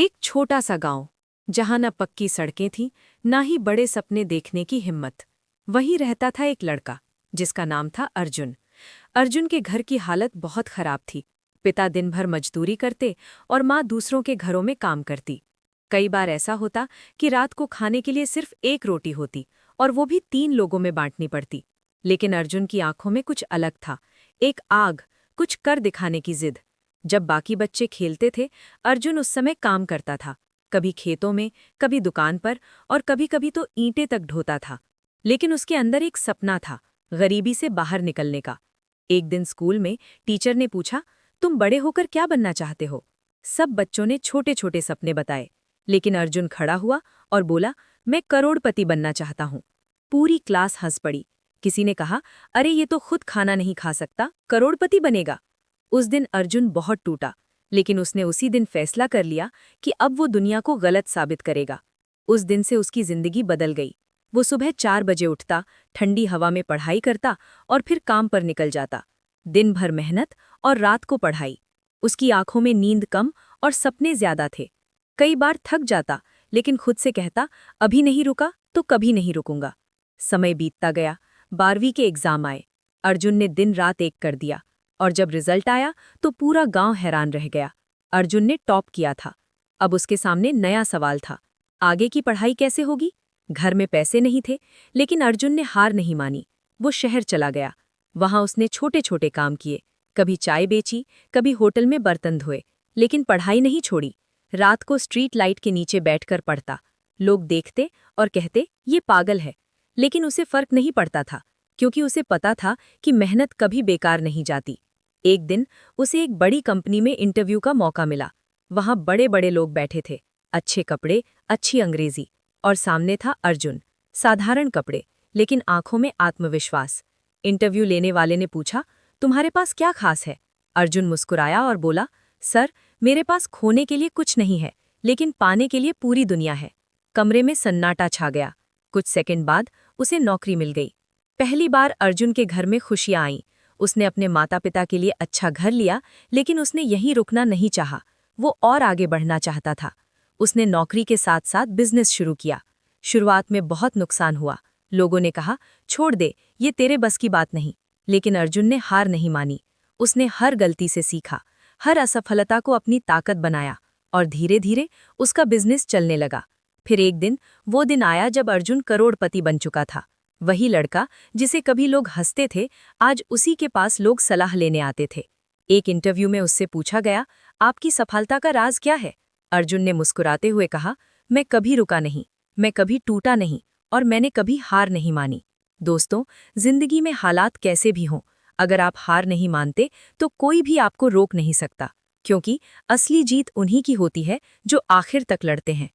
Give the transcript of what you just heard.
एक छोटा सा गांव जहां न पक्की सड़कें थीं ना ही बड़े सपने देखने की हिम्मत। वहीं रहता था एक लड़का जिसका नाम था अर्जुन। अर्जुन के घर की हालत बहुत खराब थी। पिता दिन भर मजदूरी करते और माँ दूसरों के घरों में काम करती। कई बार ऐसा होता कि रात को खाने के लिए सिर्फ एक रोटी होती और वो भी 3 लोगों में बांटनी पड़ती। लेकिन अर्जुन की आंखों में कुछ अलग था, एक आग, कुछ कर दिखाने की जिद। जब बाकी बच्चे खेलते थे, अर्जुन उस समय काम करता था, कभी खेतों में, कभी दुकान पर और कभी कभी तो ईंटें तक ढोता था। लेकिन उसके अंदर एक सपना था, गरीबी से बाहर निकलने का। एक दिन स्कूल में टीचर ने पूछा, तुम बड़े होकर क्या बनना चाहते हो? सब बच्चों ने छोटे छोटे सपने बताए, लेकिन अर्जुन खड़ा हुआ और बोला, मैं करोड़पति बनना चाहता हूँ। पूरी क्लास हंस पड़ी। किसी ने कहा, अरे ये तो खुद खाना नहीं खा सकता, करोड़पति बनेगा। उस दिन अर्जुन बहुत टूटा, लेकिन उसने उसी दिन फैसला कर लिया कि अब वो दुनिया को गलत साबित करेगा। उस दिन से उसकी जिंदगी बदल गई। वो सुबह 4 बजे उठता, ठंडी हवा में पढ़ाई करता और फिर काम पर निकल जाता। दिन भर मेहनत और रात को पढ़ाई। उसकी आंखों में नींद कम और सपने ज्यादा थे। कई बार थक जाता, लेकिन खुद से कहता, अभी नहीं रुका तो कभी नहीं रुकूंगा। समय बीतता गया, 12वीं के एग्जाम आए। अर्जुन ने दिन रात एक कर दिया और जब रिजल्ट आया तो पूरा गांव हैरान रह गया। अर्जुन ने टॉप किया था। अब उसके सामने नया सवाल था, आगे की पढ़ाई कैसे होगी? घर में पैसे नहीं थे, लेकिन अर्जुन ने हार नहीं मानी। वो शहर चला गया। वहां उसने छोटे छोटे काम किए, कभी चाय बेची, कभी होटल में बर्तन धोए, लेकिन पढ़ाई नहीं छोड़ी। रात को स्ट्रीट लाइट के नीचे बैठकर पढ़ता। लोग देखते और कहते, ये पागल है। लेकिन उसे फर्क नहीं पड़ता था, क्योंकि उसे पता था कि मेहनत कभी बेकार नहीं जाती। एक दिन उसे एक बड़ी कंपनी में इंटरव्यू का मौका मिला। वहां बड़े बड़े लोग बैठे थे, अच्छे कपड़े, अच्छी अंग्रेजी, और सामने था अर्जुन। साधारण कपड़े, लेकिन आंखों में आत्मविश्वास। इंटरव्यू लेने वाले ने पूछा, तुम्हारे पास क्या खास है? अर्जुन मुस्कुराया और बोला, सर, मेरे पास खोने के लिए कुछ नहीं है, लेकिन पाने के लिए पूरी दुनिया है। कमरे में सन्नाटा छा गया। कुछ सेकंड बाद उसे नौकरी मिल गई। पहली बार अर्जुन के घर में खुशियां आईं। उसने अपने माता पिता के लिए अच्छा घर लिया, लेकिन उसने यहीं रुकना नहीं चाहा। वो और आगे बढ़ना चाहता था। उसने नौकरी के साथ साथ बिजनेस शुरू किया। शुरुआत में बहुत नुकसान हुआ। लोगों ने कहा, छोड़ दे, ये तेरे बस की बात नहीं। लेकिन अर्जुन ने हार नहीं मानी। उसने हर गलती से सीखा, हर असफलता को अपनी ताकत बनाया, और धीरे धीरे उसका बिजनेस चलने लगा। फिर एक दिन वो दिन आया जब अर्जुन करोड़पति बन चुका था। वही लड़का जिसे कभी लोग हंसते थे, आज उसी के पास लोग सलाह लेने आते थे। एक इंटरव्यू में उससे पूछा गया, आपकी सफलता का राज क्या है? अर्जुन ने मुस्कुराते हुए कहा, मैं कभी रुका नहीं, मैं कभी टूटा नहीं, और मैंने कभी हार नहीं मानी। दोस्तों, जिंदगी में हालात कैसे भी हों, अगर आप हार नहीं मानते तो कोई भी आपको रोक नहीं सकता, क्योंकि असली जीत उन्हीं की होती है जो आखिर तक लड़ते हैं।